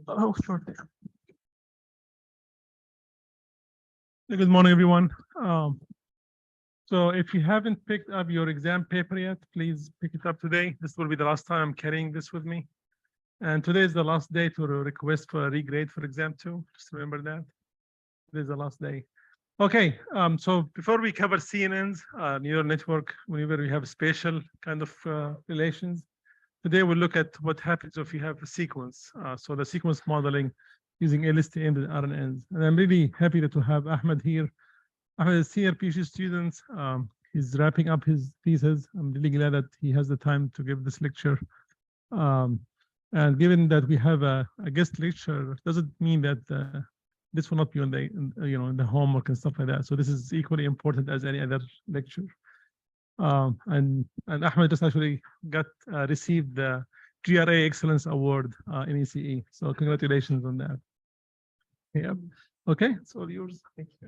Oh, sure. Good morning, everyone. So if you haven't picked up your exam paper yet, please pick it up today. This will be the last time I'm carrying this with me. And today is the last day to request for a regrade for exam 2. Just remember that. This is the last day. Okay, so before we cover CNNs, neural network, whenever we have spatial kind of relations, today we'll look at what happens if you have a sequence. So the sequence modeling using LSTM and RNNs. And I'm really happy to have Ahmed here. Ahmed is senior PhD student. He's wrapping up his thesis. I'm really glad that he has the time to give this lecture. And given that we have a guest lecture, doesn't mean that this will not be on the in the homework and stuff like that. So this is equally important as any other lecture. And Ahmed just actually got received the GRA Excellence Award in ECE. So congratulations on that. Yeah. Okay, it's all yours. Thank you.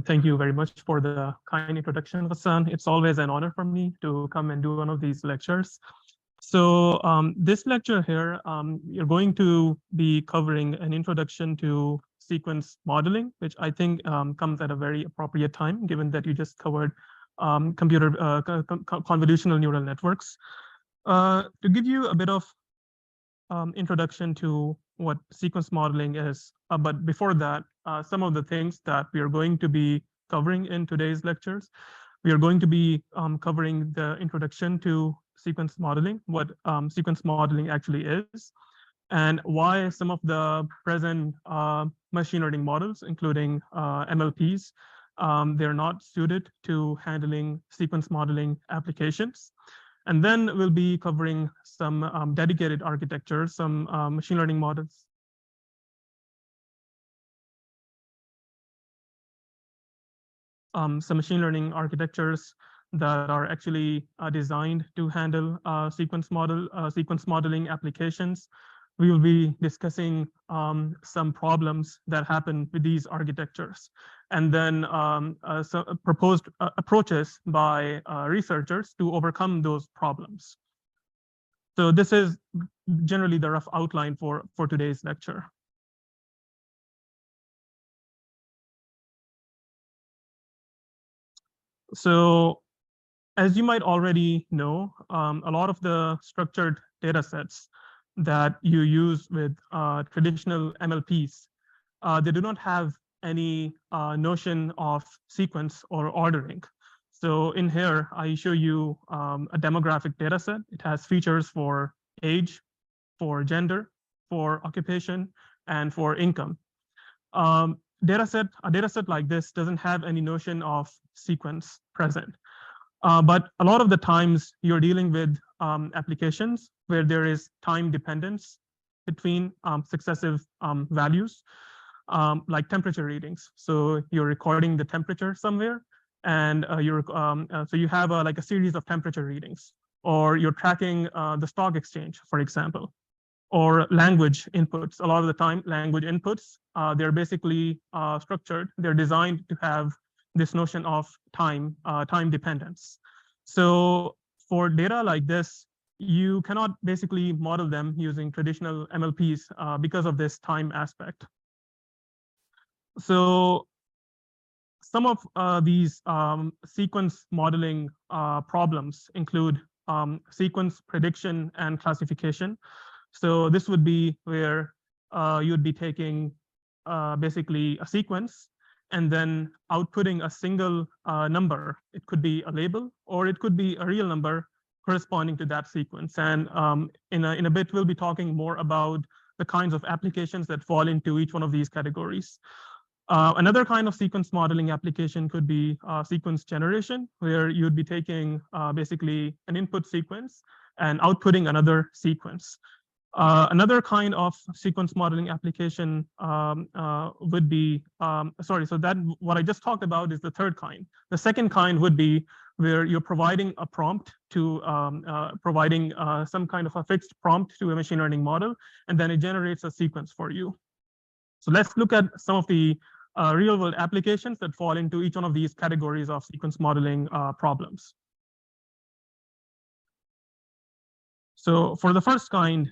Thank you very much for the kind introduction, Hassan. It's always an honor for me to come and do one of these lectures. So this lecture here, you're going to be covering an introduction to sequence modeling, which I think comes at a very appropriate time, given that you just covered convolutional neural networks. To give you a bit of introduction to what sequence modeling is, but before that, some of the things that we are going to be covering in today's lectures. We are going to be covering the introduction to sequence modeling, what sequence modeling actually is, and why some of the present machine learning models, including MLPs, they're not suited to handling sequence modeling applications. And then we'll be covering some dedicated architectures, some machine learning models. Some machine learning architectures that are actually designed to handle sequence modeling applications. We will be discussing some problems that happen with these architectures, and then some proposed approaches by researchers to overcome those problems. So this is generally the rough outline for today's lecture. So as you might already know, a lot of the structured data sets that you use with traditional MLPs, they do not have any notion of sequence or ordering. So in here, I show you a demographic data set. It has features for age, for gender, for occupation, and for income. A data set like this doesn't have any notion of sequence present. But a lot of the times you're dealing with applications where there is time dependence between successive values, like temperature readings. So you're recording the temperature somewhere, and so you have like a series of temperature readings, or you're tracking the stock exchange, for example, or language inputs. A lot of the time, language inputs, they're basically structured. They're designed to have this notion of time dependence. So for data like this, you cannot basically model them using traditional MLPs because of this time aspect. So some of these sequence modeling problems include sequence prediction and classification. So this would be where you'd be taking basically a sequence and then outputting a single number. It could be a label, or it could be a real number corresponding to that sequence. And in a bit, we'll be talking more about the kinds of applications that fall into each one of these categories. Another kind of sequence modeling application could be sequence generation, where you'd be taking basically an input sequence and outputting another sequence. Another kind of sequence modeling application would be, so that what I just talked about is the third kind. The second kind would be where you're providing a prompt to providing some kind of a fixed prompt to a machine learning model, and then it generates a sequence for you. So let's look at some of the real-world applications that fall into each one of these categories of sequence modeling problems. So for the first kind,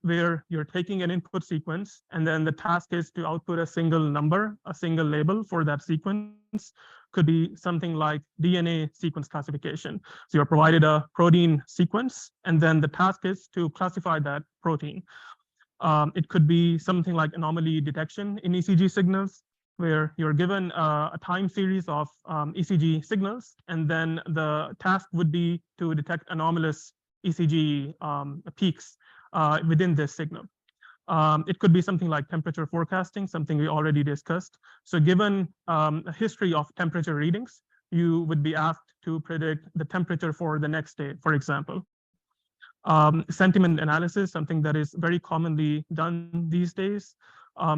where you're taking an input sequence, and then the task is to output a single number, a single label for that sequence, could be something like DNA sequence classification. So you're provided a protein sequence, and then the task is to classify that protein. It could be something like anomaly detection in ECG signals, where you're given a time series of ECG signals, and then the task would be to detect anomalous ECG peaks within this signal. It could be something like temperature forecasting, something we already discussed. So given a history of temperature readings, you would be asked to predict the temperature for the next day, for example. Sentiment analysis, something that is very commonly done these days.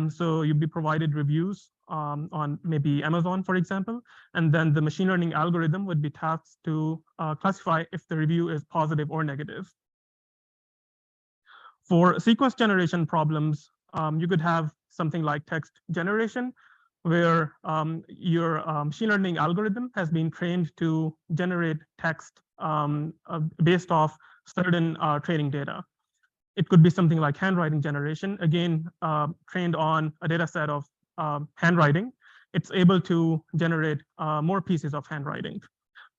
So you'd be provided reviews on maybe Amazon, for example, and then the machine learning algorithm would be tasked to classify if the review is positive or negative. For sequence generation problems, you could have something like text generation, where your machine learning algorithm has been trained to generate text based off certain training data. It could be something like handwriting generation, again, trained on a data set of handwriting. It's able to generate more pieces of handwriting.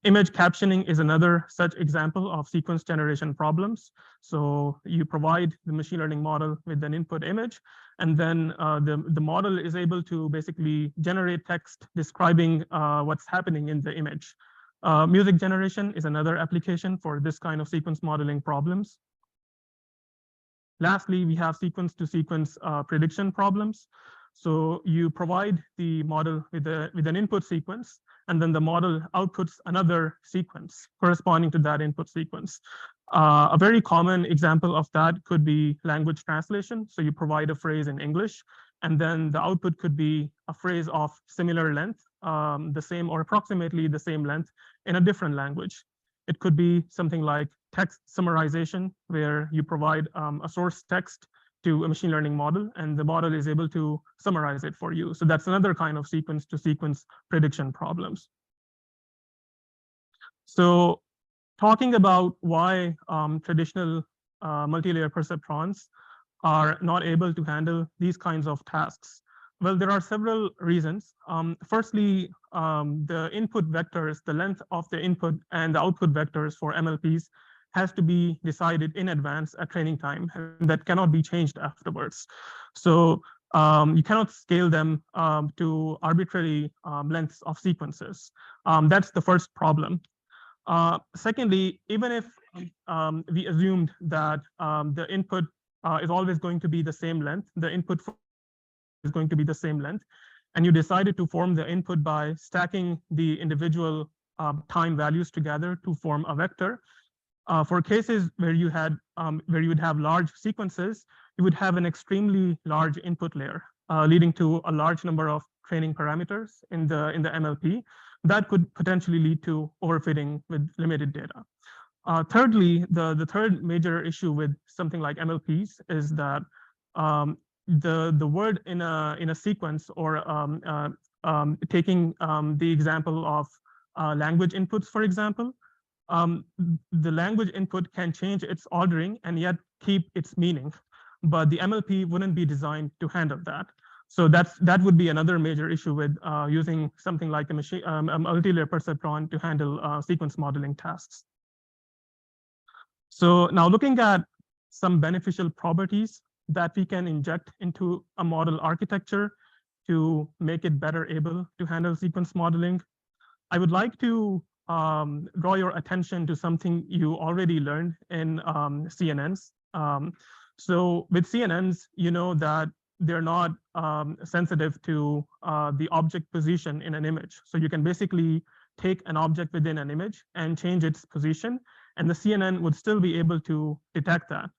Image captioning is another such example of sequence generation problems. So you provide the machine learning model with an input image, and then the model is able to basically generate text describing what's happening in the image. Music generation is another application for this kind of sequence modeling problems. Lastly, we have sequence-to-sequence prediction problems. So you provide the model with an input sequence, and then the model outputs another sequence corresponding to that input sequence. A very common example of that could be language translation. So you provide a phrase in English, and then the output could be a phrase of similar length, the same or approximately the same length in a different language. It could be something like text summarization, where you provide a source text to a machine learning model, and the model is able to summarize it for you. So that's another kind of sequence-to-sequence prediction problems. So talking about why traditional multi-layer perceptrons are not able to handle these kinds of tasks. Well, there are several reasons. Firstly, the input vectors, the length of the input and the output vectors for MLPs has to be decided in advance at training time, and that cannot be changed afterwards. So you cannot scale them to arbitrary lengths of sequences. That's the first problem. Secondly, even if we assumed that the input is always going to be the same length, the input is going to be the same length, and you decided to form the input by stacking the individual time values together to form a vector. For cases where you would have large sequences, you would have an extremely large input layer, leading to a large number of training parameters in the MLP. That could potentially lead to overfitting with limited data. Thirdly, the third major issue with something like MLPs is that the word in a sequence, or taking the example of language inputs, for example, the language input can change its ordering and yet keep its meaning, but the MLP wouldn't be designed to handle that. So that would be another major issue with using something like a multi-layer perceptron to handle sequence modeling tasks. So now looking at some beneficial properties that we can inject into a model architecture to make it better able to handle sequence modeling, I would like to draw your attention to something you already learned in CNNs. So with CNNs, you know that they're not sensitive to the object position in an image. So you can basically take an object within an image and change its position, and the CNN would still be able to detect that.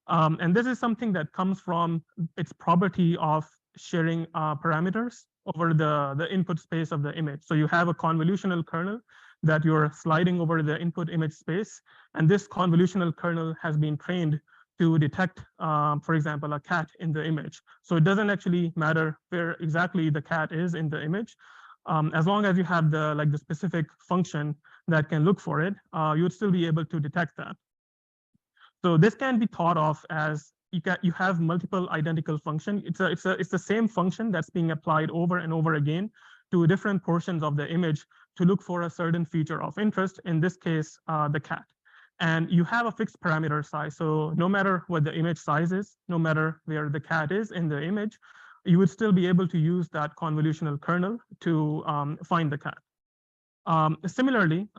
And this is something that comes from its property of sharing parameters over the input space of the image. So you have a convolutional kernel that you're sliding over the input image space, and this convolutional kernel has been trained to detect, for example, a cat in the image. So it doesn't actually matter where exactly the cat is in the image. As long as you have the specific function that can look for it, you would still be able to detect that. So this can be thought of as you have multiple identical function. It's the same function that's being applied over and over again to different portions of the image to look for a certain feature of interest, in this case, the cat. And you have a fixed parameter size. So no matter what the image size is, no matter where the cat is in the image, you would still be able to use that convolutional kernel to find the cat. Similarly,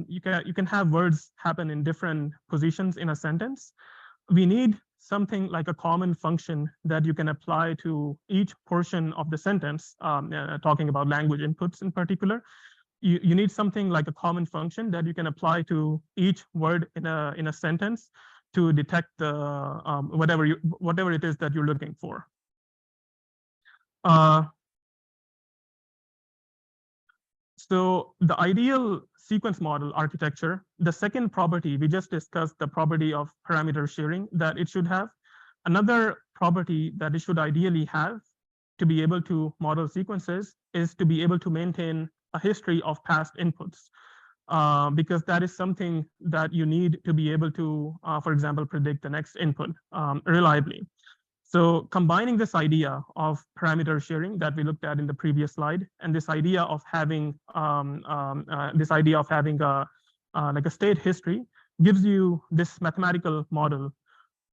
you can have words happen in different positions in a sentence. We need something like a common function that you can apply to each portion of the sentence, talking about language inputs in particular. You need something like a common function that you can apply to each word in a sentence to detect the whatever it is that you're looking for. So the ideal sequence model architecture, the second property, we just discussed the property of parameter sharing that it should have. Another property that it should ideally have to be able to model sequences is to be able to maintain a history of past inputs, because that is something that you need to be able to, for example, predict the next input reliably. So combining this idea of parameter sharing that we looked at in the previous slide, and this idea of having like a state history, gives you this mathematical model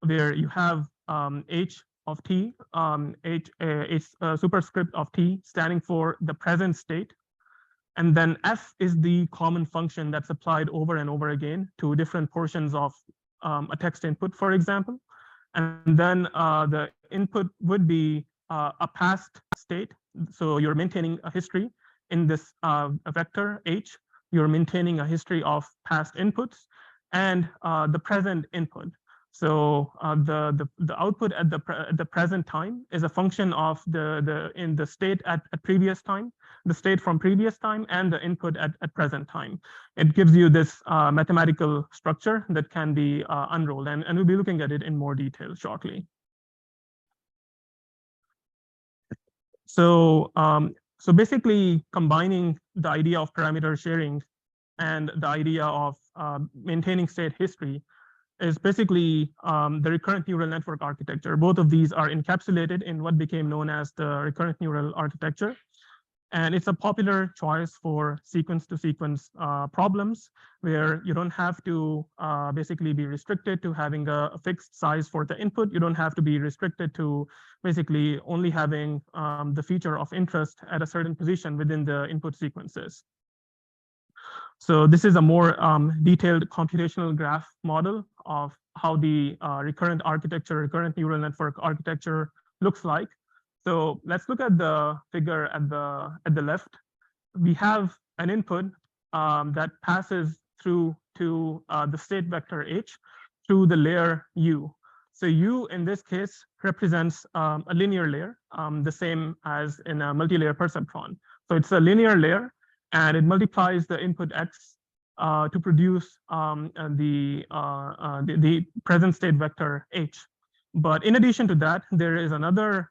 where you have h of t, superscript of t standing for the present state, and then f is the common function that's applied over and over again to different portions of a text input, for example. And then the input would be a past state. So you're maintaining a history in this vector h. You're maintaining a history of past inputs and the present input. So the output at the present time is a function of the state at previous time, the state from previous time, and the input at present time. It gives you this mathematical structure that can be unrolled, and we'll be looking at it in more detail shortly. So so basically combining the idea of parameter sharing and the idea of maintaining state history is basically the recurrent neural network architecture. Both of these are encapsulated in what became known as the recurrent neural architecture. And it's a popular choice for sequence-to-sequence problems where you don't have to basically be restricted to having a fixed size for the input. You don't have to be restricted to basically only having the feature of interest at a certain position within the input sequences. So this is a more detailed computational graph model of how the recurrent neural network architecture looks like. So let's look at the figure at the left. We have an input that passes through to the state vector h through the layer u. So u in this case represents a linear layer, the same as in a multi-layer perceptron. So it's a linear layer, and it multiplies the input x to produce the present state vector h. But in addition to that, there is another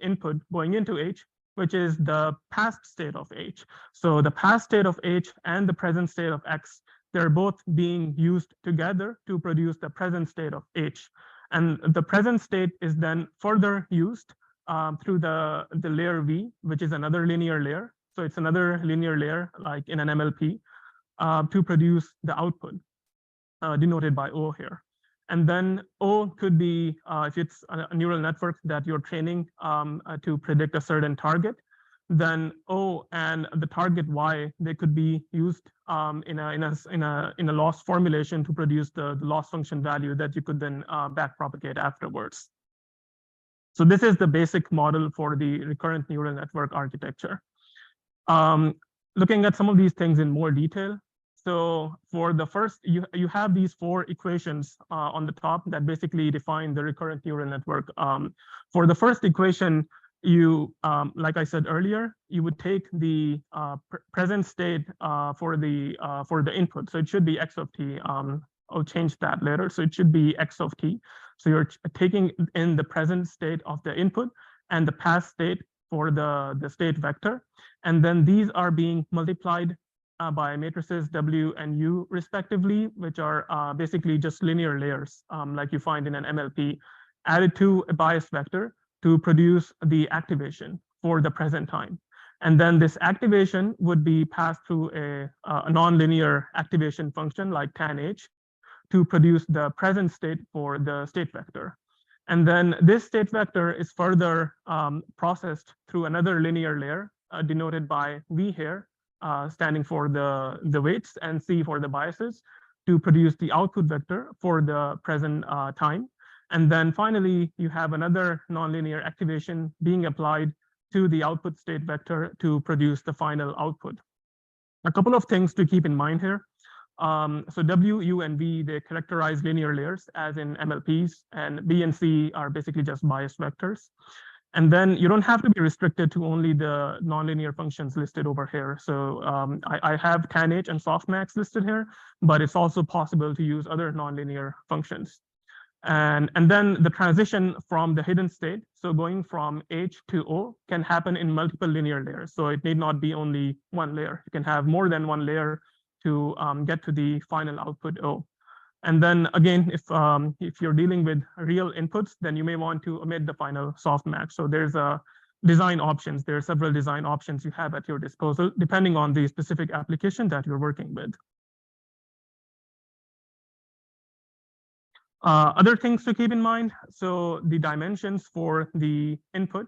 input going into h, which is the past state of h. So the past state of h and the present state of x, they're both being used together to produce the present state of h. And the present state is then further used through the layer v, which is another linear layer. So it's another linear layer, like in an MLP, to produce the output, denoted by O here. And then O could be, if it's a neural network that you're training to predict a certain target, then O and the target Y, they could be used in a loss formulation to produce the loss function value that you could then backpropagate afterwards. So this is the basic model for the recurrent neural network architecture. Looking at some of these things in more detail. So for the first, you have these four equations on the top that basically define the recurrent neural network. For the first equation, you, like I said earlier, you would take the present state for the input. So it should be x of t. I'll change that later. So it should be x of t. So you're taking in the present state of the input and the past state for the state vector. And then these are being multiplied by matrices W and U respectively, which are basically just linear layers, like you find in an MLP, added to a bias vector to produce the activation for the present time. And then this activation would be passed through a nonlinear activation function like tan H to produce the present state for the state vector. And then this state vector is further processed through another linear layer denoted by V here, standing for the weights, and C for the biases, to produce the output vector for the present time. And then finally, you have another nonlinear activation being applied to the output state vector to produce the final output. A couple of things to keep in mind here. So W, U, and V, they characterize linear layers as in MLPs, and B and C are basically just bias vectors. And then you don't have to be restricted to only the nonlinear functions listed over here. So I have tan H and softmax listed here, but it's also possible to use other nonlinear functions. And then the transition from the hidden state, so going from H to O, can happen in multiple linear layers. So it need not be only one layer. You can have more than one layer to get to the final output O. And then again, if you're dealing with real inputs, then you may want to omit the final softmax. So there's design options. There are several design options you have at your disposal, depending on the specific application that you're working with. Other things to keep in mind. So the dimensions for the input.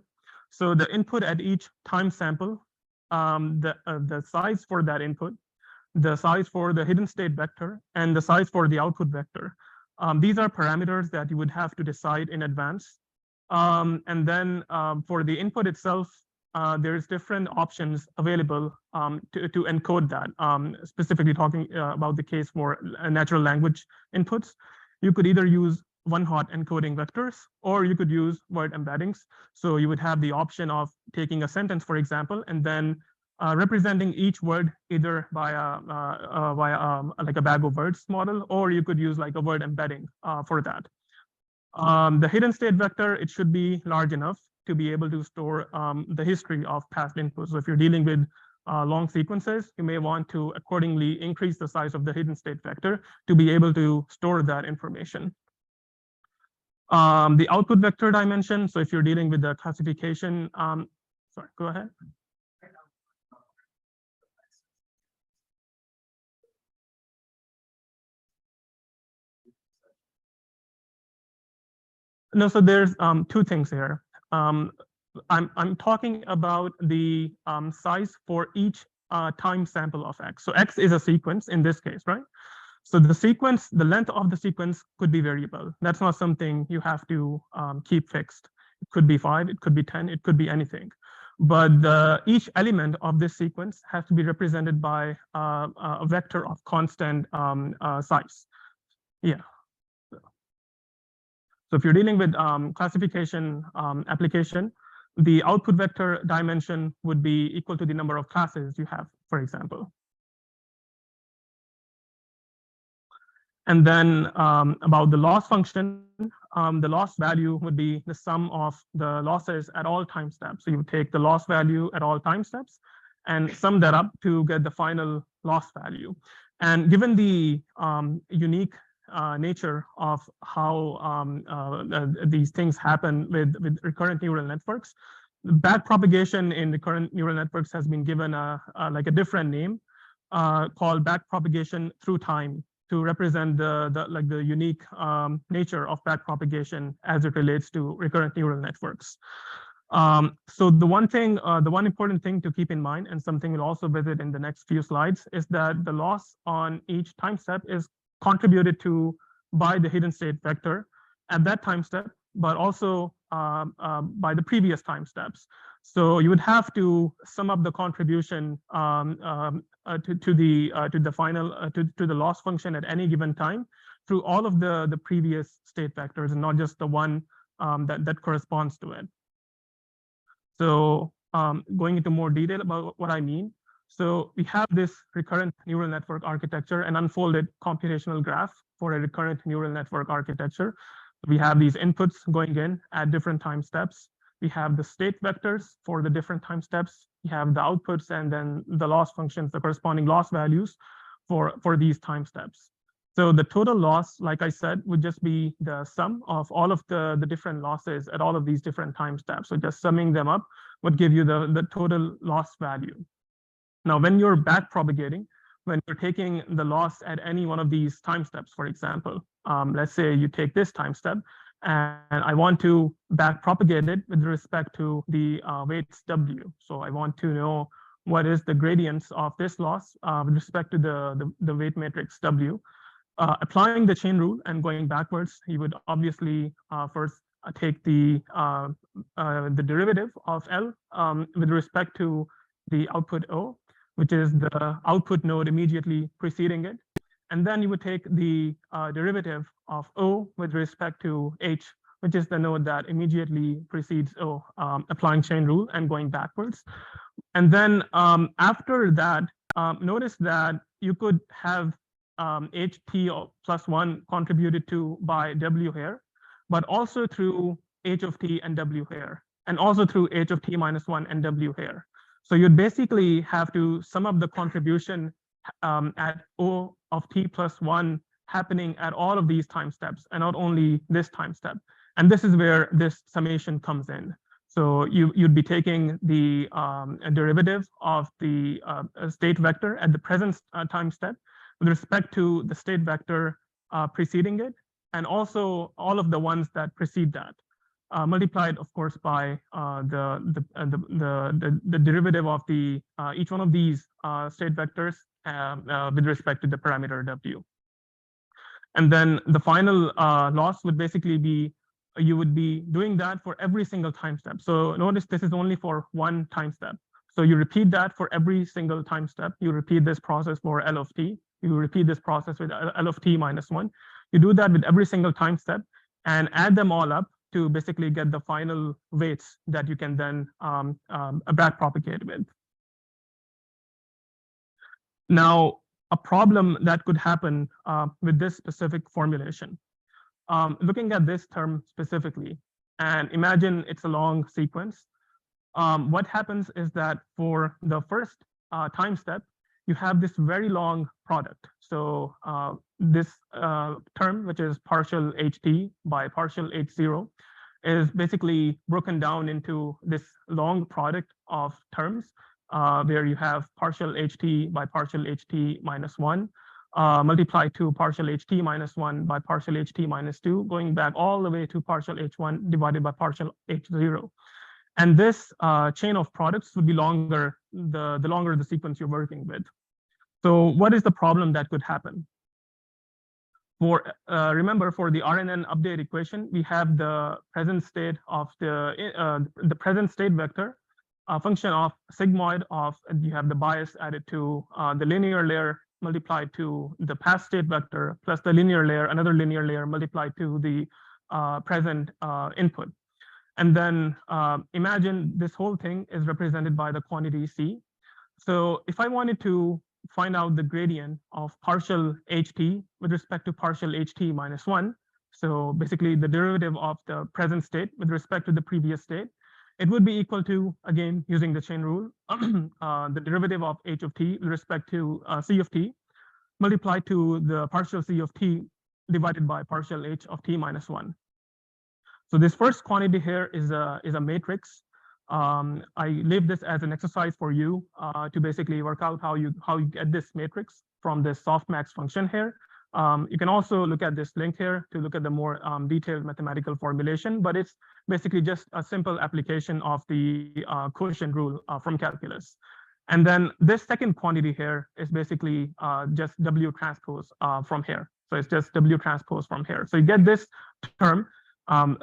So the input at each time sample, the size for that input, the size for the hidden state vector, and the size for the output vector. These are parameters that you would have to decide in advance. And then for the input itself, there's different options available to encode that, specifically talking about the case for natural language inputs. You could either use one-hot encoding vectors, or you could use word embeddings. So you would have the option of taking a sentence, for example, and then representing each word either via like a bag of words model, or you could use like a word embedding for that. The hidden state vector, it should be large enough to be able to store the history of past inputs. So if you're dealing with long sequences, you may want to accordingly increase the size of the hidden state vector to be able to store that information. The output vector dimension, so if you're dealing with the classification, sorry, go ahead. No, so there's two things here. I'm talking about the size for each time sample of X. So X is a sequence in this case, right? So the sequence, the length of the sequence could be variable. That's not something you have to keep fixed. It could be 5, it could be 10, it could be anything. But each element of this sequence has to be represented by a vector of constant size. Yeah. So if you're dealing with classification application, the output vector dimension would be equal to the number of classes you have, for example. And then about the loss function, the loss value would be the sum of the losses at all time steps. So you would take the loss value at all time steps and sum that up to get the final loss value. And given the unique nature of how these things happen with recurrent neural networks, back propagation in recurrent neural networks has been given like a different name called back propagation through time, to represent the unique nature of back propagation as it relates to recurrent neural networks. So the one important thing to keep in mind, and something we'll also visit in the next few slides, is that the loss on each time step is contributed to by the hidden state vector at that time step, but also by the previous time steps. So you would have to sum up the contribution to the final to the loss function at any given time through all of the previous state vectors, and not just the one that corresponds to it. So going into more detail about what I mean. So we have this recurrent neural network architecture, an unfolded computational graph for a recurrent neural network architecture. We have these inputs going in at different time steps. We have the state vectors for the different time steps. We have the outputs and then the loss functions, the corresponding loss values for these time steps. So the total loss, like I said, would just be the sum of all of the different losses at all of these different time steps. So just summing them up would give you the total loss value. Now, when you're back propagating, when you're taking the loss at any one of these time steps, for example, let's say you take this time step and I want to back propagate it with respect to the weights W. So I want to know what is the gradients of this loss with respect to the weight matrix W. Applying the chain rule and going backwards, you would obviously first take the derivative of L with respect to the output O, which is the output node immediately preceding it. And then you would take the derivative of O with respect to H, which is the node that immediately precedes O, applying chain rule and going backwards. And then after that, notice that you could have HT plus 1 contributed to by W here, but also through H of T and W here, and also through H of T minus 1 and W here. So you'd basically have to sum up the contribution at O of T plus 1 happening at all of these time steps and not only this time step. And this is where this summation comes in. So you'd be taking the derivative of the state vector at the present time step with respect to the state vector preceding it, and also all of the ones that precede that, multiplied, of course, by the derivative of the each one of these state vectors with respect to the parameter W. And then the final loss would basically be you would be doing that for every single time step. So notice this is only for one time step. So you repeat that for every single time step. You repeat this process for L of T. You repeat this process with L of T minus 1. You do that with every single time step and add them all up to basically get the final weights that you can then back propagate with. Now, a problem that could happen with this specific formulation. Looking at this term specifically, and imagine it's a long sequence. What happens is that for the first time step, you have this very long product. So this term, which is partial HT by partial H0, is basically broken down into this long product of terms where you have partial HT by partial HT minus 1, multiplied to partial HT minus 1 by partial HT minus 2, going back all the way to partial H1 divided by partial H0. And this chain of products would be longer, the longer the sequence you're working with. So what is the problem that could happen? For remember, for the RNN update equation, we have the present state of the present state vector, a function of sigmoid of, you have the bias added to the linear layer multiplied to the past state vector plus the linear layer, another linear layer multiplied to the present input. And then imagine this whole thing is represented by the quantity C. So if I wanted to find out the gradient of partial HT with respect to partial HT minus 1, so basically the derivative of the present state with respect to the previous state, it would be equal to, again, using the chain rule, the derivative of H of T with respect to C of T multiplied to the partial C of T divided by partial H of T minus 1. So this first quantity here is a matrix. I leave this as an exercise for you to basically work out how you get this matrix from this softmax function here. You can also look at this link here to look at the more detailed mathematical formulation, but it's basically just a simple application of the quotient rule from calculus. And then this second quantity here is basically just W transpose from here. So it's just W transpose from here. So you get this term.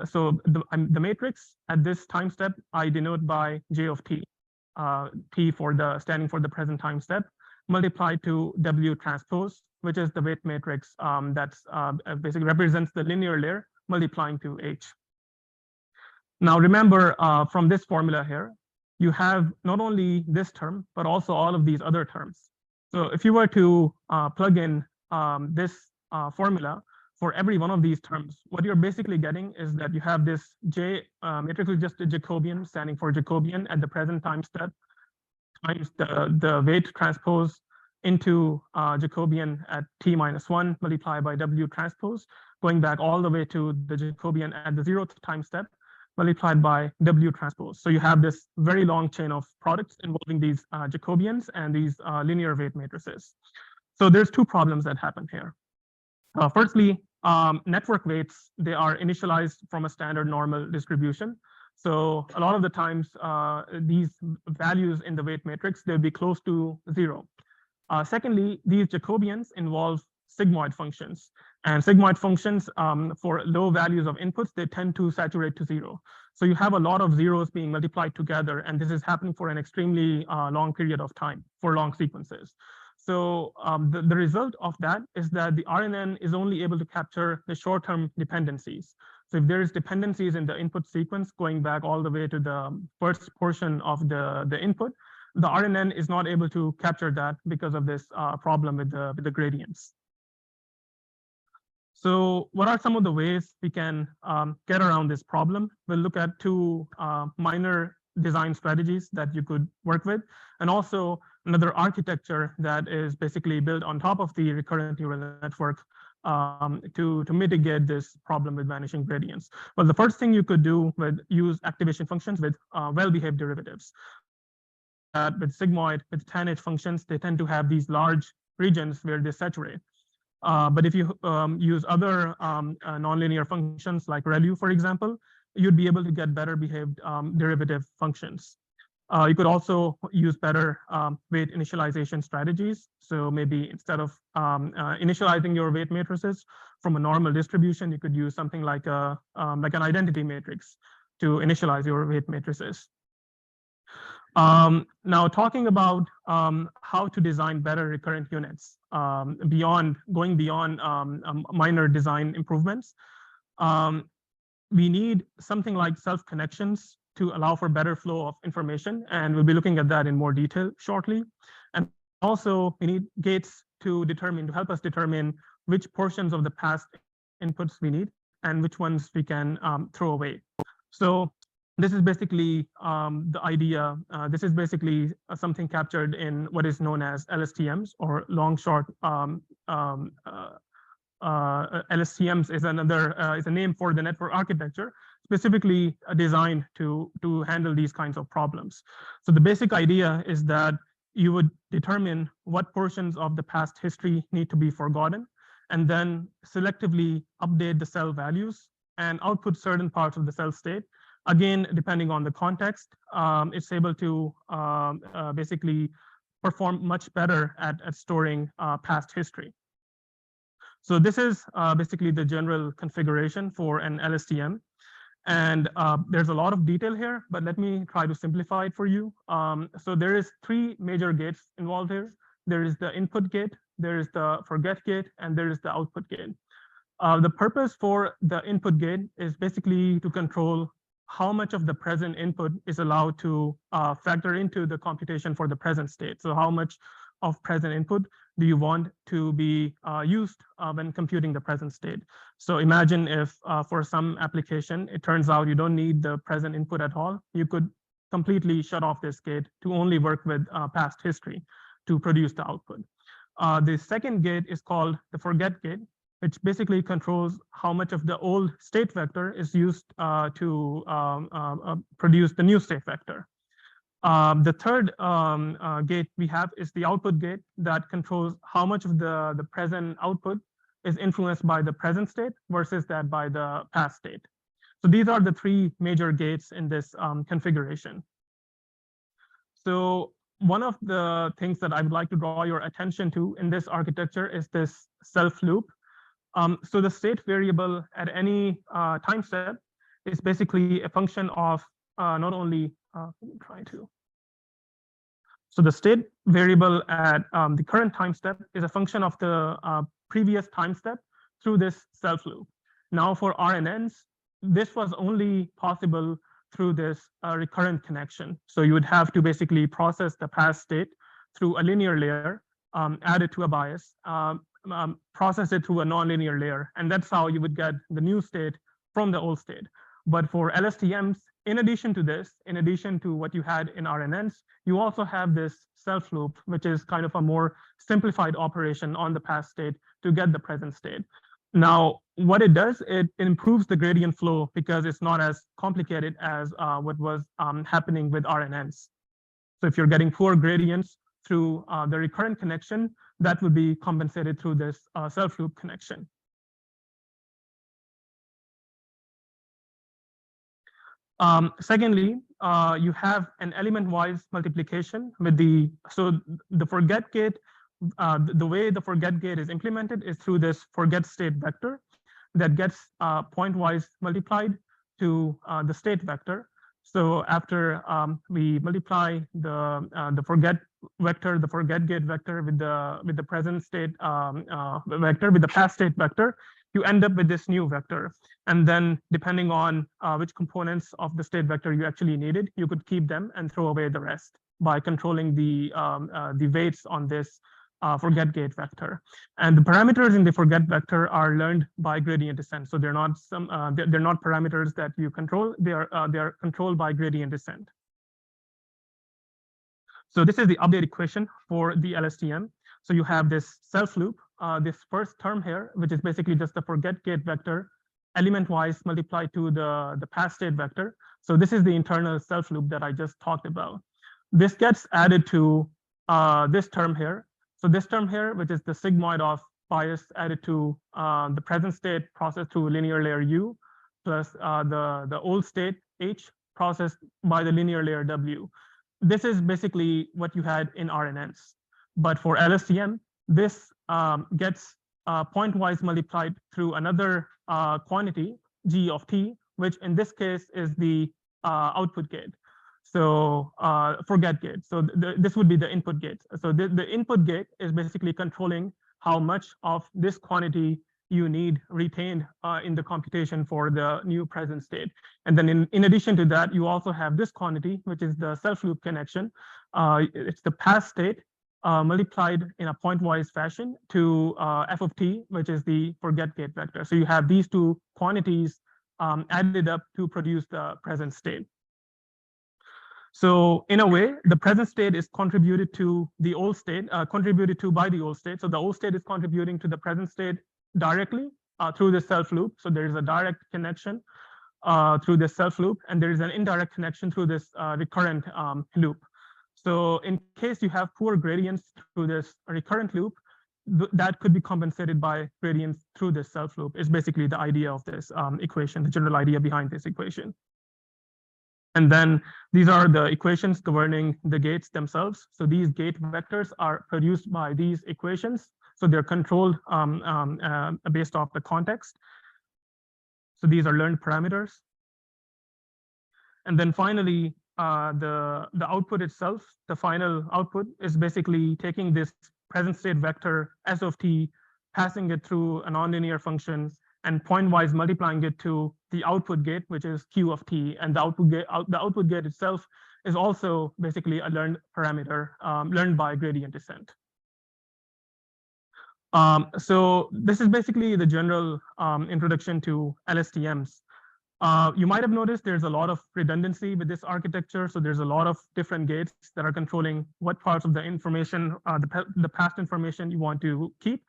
So the matrix at this time step, I denote by J of T, T for the standing for the present time step, multiplied to W transpose, which is the weight matrix that's basically represents the linear layer multiplying to H. Now remember from this formula here, you have not only this term, but also all of these other terms. So if you were to plug in this formula for every one of these terms, what you're basically getting is that you have this J matrix is just a Jacobian standing for Jacobian at the present time step times the weight transpose into Jacobian at t minus 1 multiplied by W transpose, going back all the way to the Jacobian at the 0th time step multiplied by W transpose. So you have this very long chain of products involving these Jacobians and these linear weight matrices. So there's two problems that happen here. Firstly, network weights, they are initialized from a standard normal distribution. So a lot of the times, these values in the weight matrix, they'll be close to 0. Secondly, these Jacobians involve sigmoid functions. And sigmoid functions, for low values of inputs, they tend to saturate to 0. So you have a lot of zeros being multiplied together, and this is happening for an extremely long period of time for long sequences. So the result of that is that the RNN is only able to capture the short-term dependencies. So if there is dependencies in the input sequence going back all the way to the first portion of the input, the RNN is not able to capture that because of this problem with the gradients. So what are some of the ways we can get around this problem? We'll look at two minor design strategies that you could work with, and also another architecture that is basically built on top of the recurrent neural network to mitigate this problem with vanishing gradients. Well, the first thing you could do with use activation functions with well-behaved derivatives. With sigmoid, with tanh functions, they tend to have these large regions where they saturate. But if you use other nonlinear functions like ReLU, for example, you'd be able to get better behaved derivative functions. You could also use better weight initialization strategies. So maybe instead of initializing your weight matrices from a normal distribution, you could use something like an identity matrix to initialize your weight matrices. Now, talking about how to design better recurrent units, going beyond minor design improvements, we need something like self-connections to allow for better flow of information, and we'll be looking at that in more detail shortly. And also, we need gates to help us determine which portions of the past inputs we need and which ones we can throw away. So this is basically the idea. This is basically something captured in what is known as LSTMs, or long-short. LSTMs is a name for the network architecture, specifically designed to handle these kinds of problems. So the basic idea is that you would determine what portions of the past history need to be forgotten, and then selectively update the cell values and output certain parts of the cell state. Again, depending on the context, it's able to basically perform much better at storing past history. So this is basically the general configuration for an LSTM. And there's a lot of detail here, but let me try to simplify it for you. So there is 3 major gates involved here. There is the input gate, there is the forget gate, and there is the output gate. The purpose for the input gate is basically to control how much of the present input is allowed to factor into the computation for the present state. So how much of present input do you want to be used when computing the present state? So imagine if for some application, it turns out you don't need the present input at all. You could completely shut off this gate to only work with past history to produce the output. The second gate is called the forget gate, which basically controls how much of the old state vector is used to produce the new state vector. The third gate we have is the output gate that controls how much of the present output is influenced by the present state versus that by the past state. So these are the 3 major gates in this configuration. So one of the things that I would like to draw your attention to in this architecture is this self loop. So the state variable at any time step is basically a function of not only So the state variable at the current time step is a function of the previous time step through this self loop. Now for RNNs, this was only possible through this recurrent connection. So you would have to basically process the past state through a linear layer, add it to a bias, process it through a nonlinear layer, and that's how you would get the new state from the old state. But for LSTMs, in addition to this, in addition to what you had in RNNs, you also have this self loop, which is kind of a more simplified operation on the past state to get the present state. Now, what it does, it improves the gradient flow because it's not as complicated as what was happening with RNNs. So if you're getting poor gradients through the recurrent connection, that would be compensated through this self loop connection. Secondly, you have an element-wise multiplication with so the forget gate, the way the forget gate is implemented is through this forget state vector that gets point-wise multiplied to the state vector. So after we multiply the forget vector, the forget gate vector with the present state vector, with the past state vector, you end up with this new vector. And then depending on which components of the state vector you actually needed, you could keep them and throw away the rest by controlling the weights on this forget gate vector. And the parameters in the forget vector are learned by gradient descent. So they're not they're not parameters that you control. They are controlled by gradient descent. So this is the update equation for the LSTM. So you have this self loop, this first term here, which is basically just the forget gate vector element-wise multiplied to the past state vector. So this is the internal self loop that I just talked about. This gets added to this term here. So this term here, which is the sigmoid of bias added to the present state processed through linear layer U, plus the old state H processed by the linear layer W. This is basically what you had in RNNs. But for LSTM, this gets point-wise multiplied through another quantity, G of T, which in this case is the output gate. So forget gate. So this would be the input gate. So the input gate is basically controlling how much of this quantity you need retained in the computation for the new present state. And then in addition to that, you also have this quantity, which is the self loop connection. It's the past state multiplied in a pointwise fashion to f of t, which is the forget gate vector. So you have these two quantities added up to produce the present state. So in a way, the present state is contributed to the old state, contributed to by the old state. So the old state is contributing to the present state directly through the self loop. So there is a direct connection through this self loop, and there is an indirect connection through this recurrent loop. So in case you have poor gradients through this recurrent loop, that could be compensated by gradients through this self loop is basically the idea of this equation, the general idea behind this equation. And then these are the equations governing the gates themselves. So these gate vectors are produced by these equations. So they're controlled based off the context. So these are learned parameters. And then finally, the output itself, the final output is basically taking this present state vector S of t, passing it through a nonlinear function, and pointwise multiplying it to the output gate, which is Q of t. And the output gate itself is also basically a learned parameter learned by gradient descent. So this is basically the general introduction to LSTMs. You might have noticed there's a lot of redundancy with this architecture. So there's a lot of different gates that are controlling what parts of the information, the past information you want to keep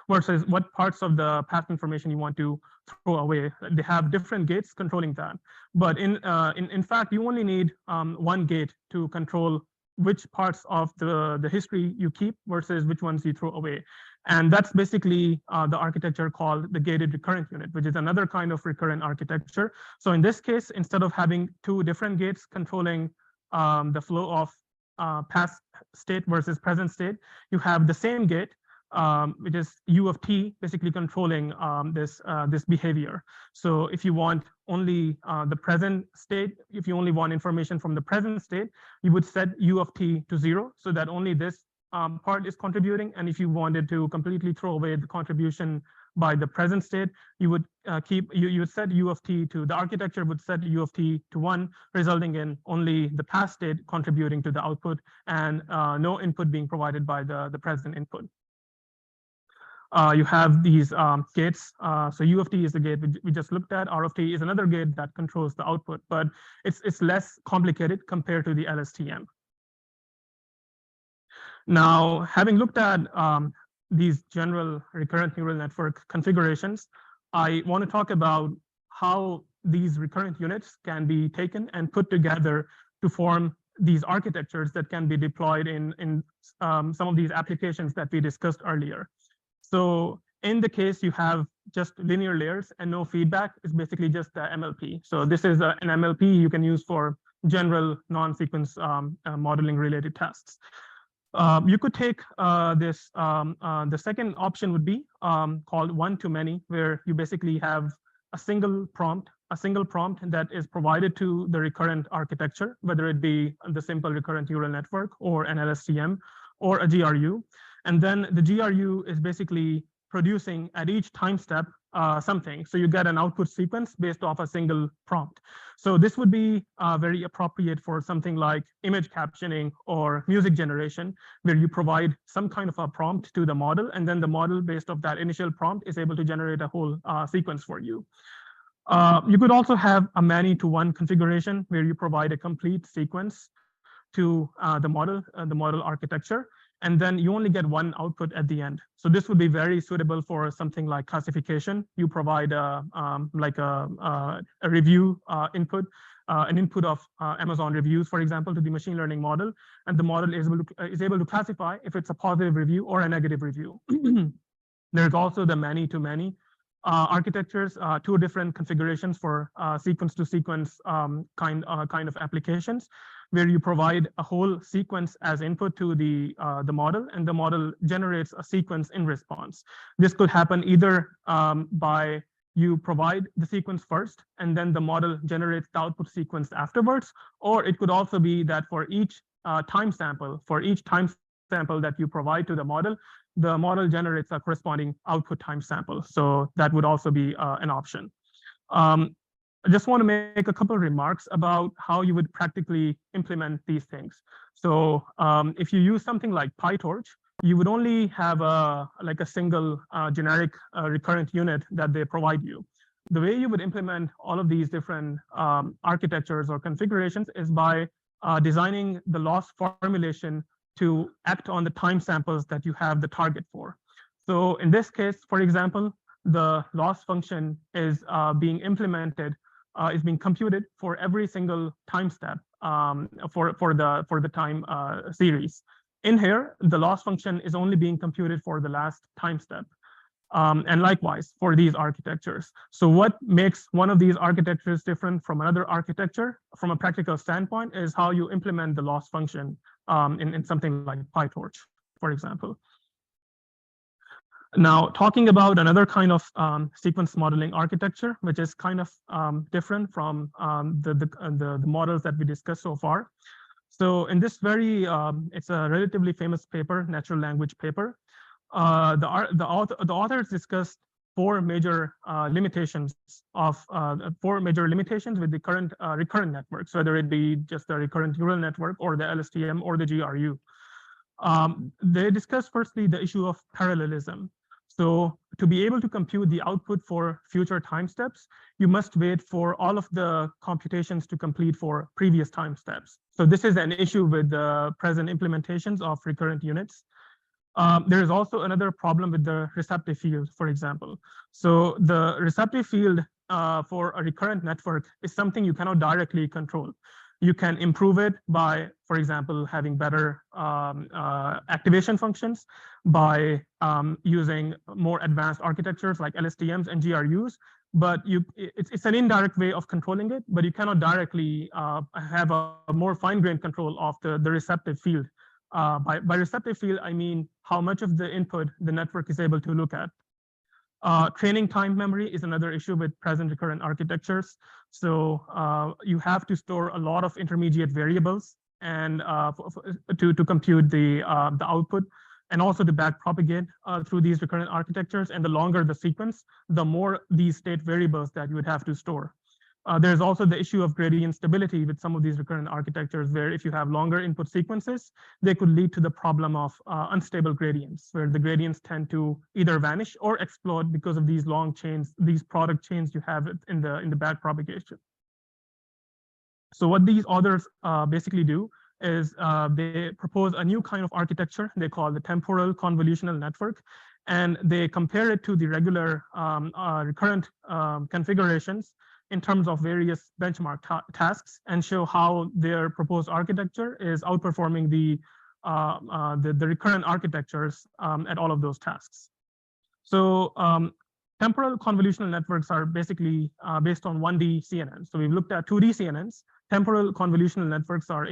versus what parts of the past information you want to throw away. They have different gates controlling that. But in fact, you only need one gate to control which parts of the history you keep versus which ones you throw away. And that's basically the architecture called the gated recurrent unit, which is another kind of recurrent architecture. So in this case, instead of having two different gates controlling the flow of past state versus present state, you have the same gate, which is U of t, basically controlling this behavior. So if you want only the present state, if you only want information from the present state, you would set U of t to 0, so that only this part is contributing. And if you wanted to completely throw away the contribution by the present state, you would you would set U of t to, the architecture would set U of t to 1, resulting in only the past state contributing to the output and no input being provided by the present input. You have these gates. So U of t is the gate we just looked at. R of t is another gate that controls the output, but it's less complicated compared to the LSTM. Now, having looked at these general recurrent neural network configurations, I want to talk about how these recurrent units can be taken and put together to form these architectures that can be deployed in some of these applications that we discussed earlier. So in the case you have just linear layers and no feedback, it's basically just the MLP. So this is an MLP you can use for general non-sequence modeling related tasks. You could take this, the second option would be called one-to-many, where you basically have a single prompt that is provided to the recurrent architecture, whether it be the simple recurrent neural network or an LSTM or a GRU. And then the GRU is basically producing at each time step something. So you get an output sequence based off a single prompt. So this would be very appropriate for something like image captioning or music generation, where you provide some kind of a prompt to the model, and then the model, based off that initial prompt, is able to generate a whole sequence for you. You could also have a many-to-one configuration where you provide a complete sequence to the model architecture, and then you only get one output at the end. So this would be very suitable for something like classification. You provide like a review input, an input of Amazon reviews, for example, to the machine learning model, and the model is able to classify if it's a positive review or a negative review. There's also the many-to-many architectures, two different configurations for sequence-to-sequence kind of applications, where you provide a whole sequence as input to the model, and the model generates a sequence in response. This could happen either by you provide the sequence first, and then the model generates the output sequence afterwards, or it could also be that for each time sample that you provide to the model generates a corresponding output time sample. So that would also be an option. I just want to make a couple of remarks about how you would practically implement these things. So if you use something like PyTorch, you would only have a single generic recurrent unit that they provide you. The way you would implement all of these different architectures or configurations is by designing the loss formulation to act on the time samples that you have the target for. So in this case, for example, the loss function is being implemented, is being computed for every single time step for the time series. In here, the loss function is only being computed for the last time step. And likewise for these architectures. So what makes one of these architectures different from another architecture from a practical standpoint is how you implement the loss function in something like PyTorch, for example. Now, talking about another kind of sequence modeling architecture, which is kind of different from the models that we discussed so far. So in this it's a relatively famous paper, natural language paper. The authors discussed four major limitations with the current recurrent networks, whether it be just the recurrent neural network or the LSTM or the GRU. They discussed firstly the issue of parallelism. So to be able to compute the output for future time steps, you must wait for all of the computations to complete for previous time steps. So this is an issue with the present implementations of recurrent units. There is also another problem with the receptive field, for example. So the receptive field for a recurrent network is something you cannot directly control. You can improve it by, for example, having better activation functions, by using more advanced architectures like LSTMs and GRUs, but it's an indirect way of controlling it, but you cannot directly have a more fine-grained control of the receptive field. By receptive field, I mean how much of the input the network is able to look at. Training time memory is another issue with present recurrent architectures. So you have to store a lot of intermediate variables and to compute the output, and also to backpropagate through these recurrent architectures. And the longer the sequence, the more these state variables that you would have to store. There's also the issue of gradient stability with some of these recurrent architectures, where if you have longer input sequences, they could lead to the problem of unstable gradients, where the gradients tend to either vanish or explode because of these long chains, these product chains you have in the back propagation. So what these authors basically do is they propose a new kind of architecture they call the temporal convolutional network, and they compare it to the regular recurrent configurations in terms of various benchmark tasks, and show how their proposed architecture is outperforming the recurrent architectures at all of those tasks. So temporal convolutional networks are basically based on 1D CNN. So we've looked at 2D CNNs. Temporal convolutional networks are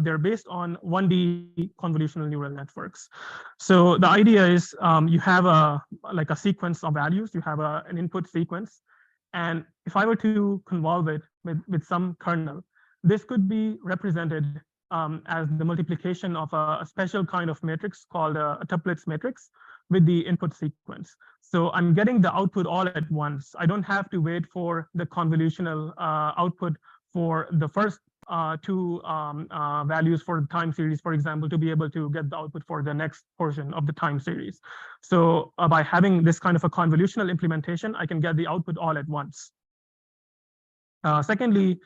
they're based on 1D convolutional neural networks. So the idea is you have a sequence of values. You have an input sequence. And if I were to convolve it with some kernel, this could be represented as the multiplication of a special kind of matrix called a tuplets matrix with the input sequence. So I'm getting the output all at once. I don't have to wait for the convolutional output for the first two values for the time series, for example, to be able to get the output for the next portion of the time series. So by having this kind of a convolutional implementation, I can get the output all at once. Secondly,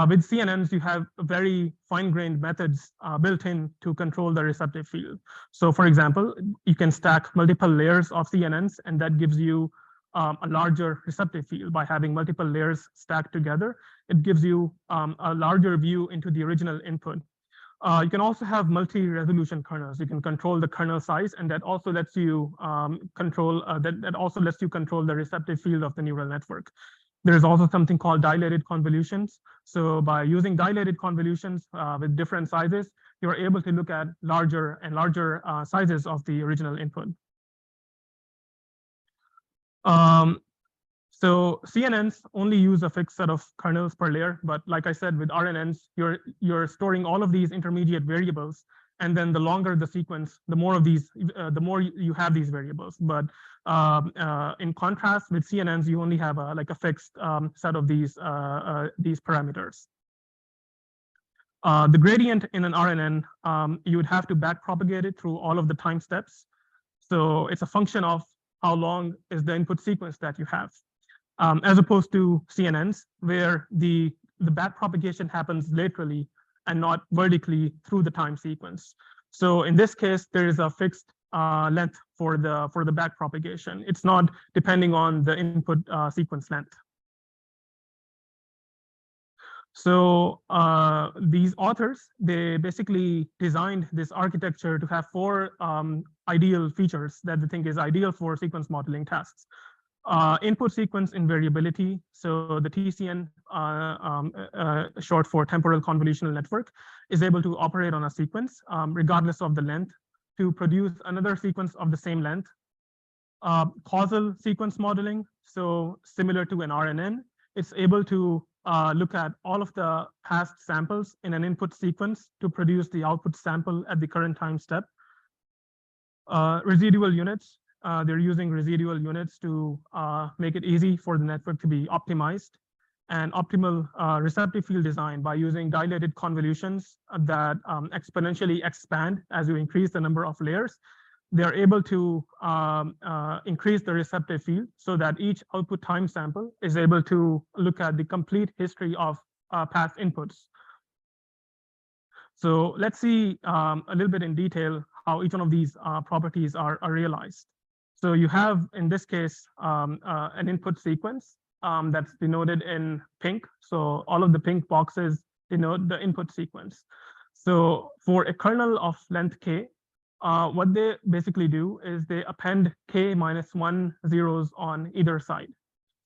with CNNs, you have very fine-grained methods built in to control the receptive field. So for example, you can stack multiple layers of CNNs, and that gives you a larger receptive field. By having multiple layers stacked together, it gives you a larger view into the original input. You can also have multi-resolution kernels. You can control the kernel size, and that also lets you control the receptive field of the neural network. There's also something called dilated convolutions. So by using dilated convolutions with different sizes, you're able to look at larger and larger sizes of the original input. So CNNs only use a fixed set of kernels per layer, but like I said, with RNNs, you're storing all of these intermediate variables, and then the longer the sequence, the more of these, the more you have these variables. But in contrast, with CNNs, you only have a fixed set of these parameters. The gradient in an RNN, you would have to backpropagate it through all of the time steps. So it's a function of how long is the input sequence that you have, as opposed to CNNs, where the backpropagation happens laterally and not vertically through the time sequence. So in this case, there is a fixed length for the backpropagation. It's not depending on the input sequence length. So these authors, they basically designed this architecture to have four ideal features that they think is ideal for sequence modeling tasks. Input sequence invariability. So the TCN, short for temporal convolutional network, is able to operate on a sequence regardless of the length to produce another sequence of the same length. Causal sequence modeling. So similar to an RNN, it's able to look at all of the past samples in an input sequence to produce the output sample at the current time step. Residual units. They're using residual units to make it easy for the network to be optimized. And optimal receptive field design by using dilated convolutions that exponentially expand as you increase the number of layers. They're able to increase the receptive field so that each output time sample is able to look at the complete history of past inputs. So let's see a little bit in detail how each one of these properties are realized. So you have, in this case, an input sequence that's denoted in pink. So all of the pink boxes denote the input sequence. So for a kernel of length k, what they basically do is they append k minus 1 zeros on either side.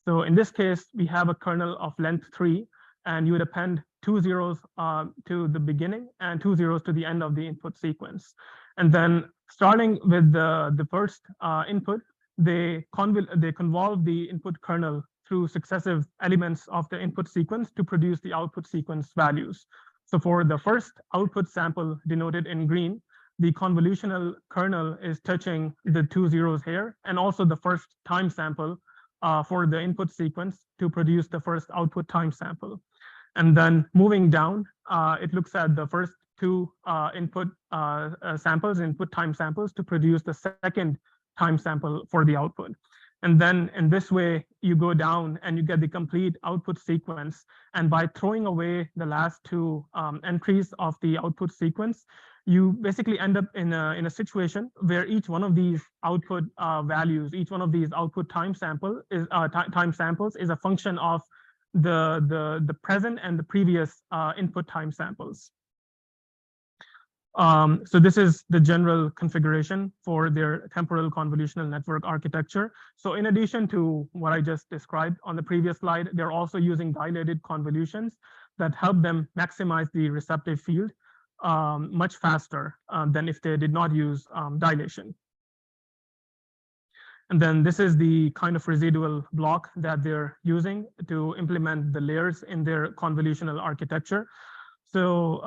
So in this case, we have a kernel of length 3, and you would append 2 zeros to the beginning and 2 zeros to the end of the input sequence. And then starting with the first input, they convolve the input kernel through successive elements of the input sequence to produce the output sequence values. So for the first output sample denoted in green, the convolutional kernel is touching the 2 zeros here, and also the first time sample for the input sequence to produce the first output time sample. And then moving down, it looks at the first two input time samples to produce the second time sample for the output. And then in this way, you go down and you get the complete output sequence. And by throwing away the last two entries of the output sequence, you basically end up in a situation where each one of these output values, each one of these output time samples is a function of the present and the previous input time samples. So this is the general configuration for their temporal convolutional network architecture. So in addition to what I just described on the previous slide, they're also using dilated convolutions that help them maximize the receptive field much faster than if they did not use dilation. And then this is the kind of residual block that they're using to implement the layers in their convolutional architecture. So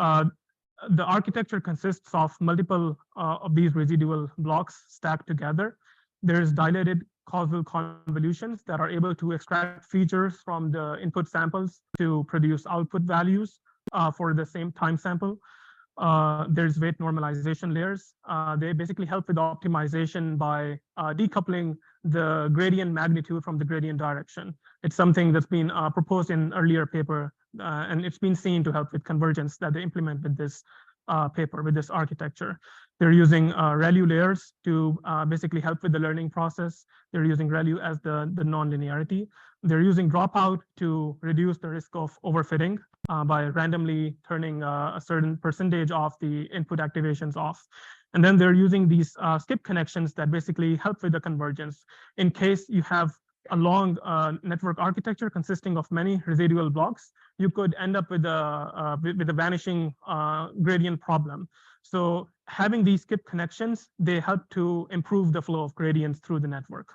the architecture consists of multiple of these residual blocks stacked together. There's dilated causal convolutions that are able to extract features from the input samples to produce output values for the same time sample. There's weight normalization layers. They basically help with optimization by decoupling the gradient magnitude from the gradient direction. It's something that's been proposed in an earlier paper, and it's been seen to help with convergence that they implement with this paper, with this architecture. They're using ReLU layers to basically help with the learning process. They're using ReLU as the nonlinearity. They're using dropout to reduce the risk of overfitting by randomly turning a certain percentage of the input activations off. And then they're using these skip connections that basically help with the convergence. In case you have a long network architecture consisting of many residual blocks, you could end up with a vanishing gradient problem. So having these skip connections, they help to improve the flow of gradients through the network.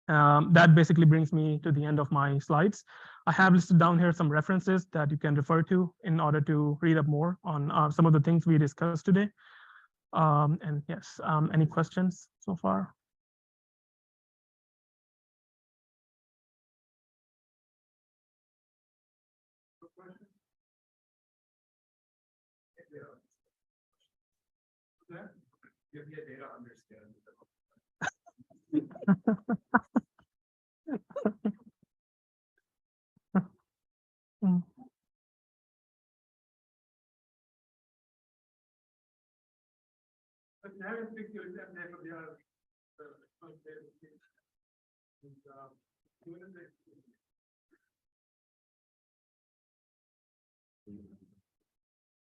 That basically brings me to the end of my slides. I have listed down here some references that you can refer to in order to read up more on some of the things we discussed today. And yes, any questions so far? Give me a data understanding. But now I think you have the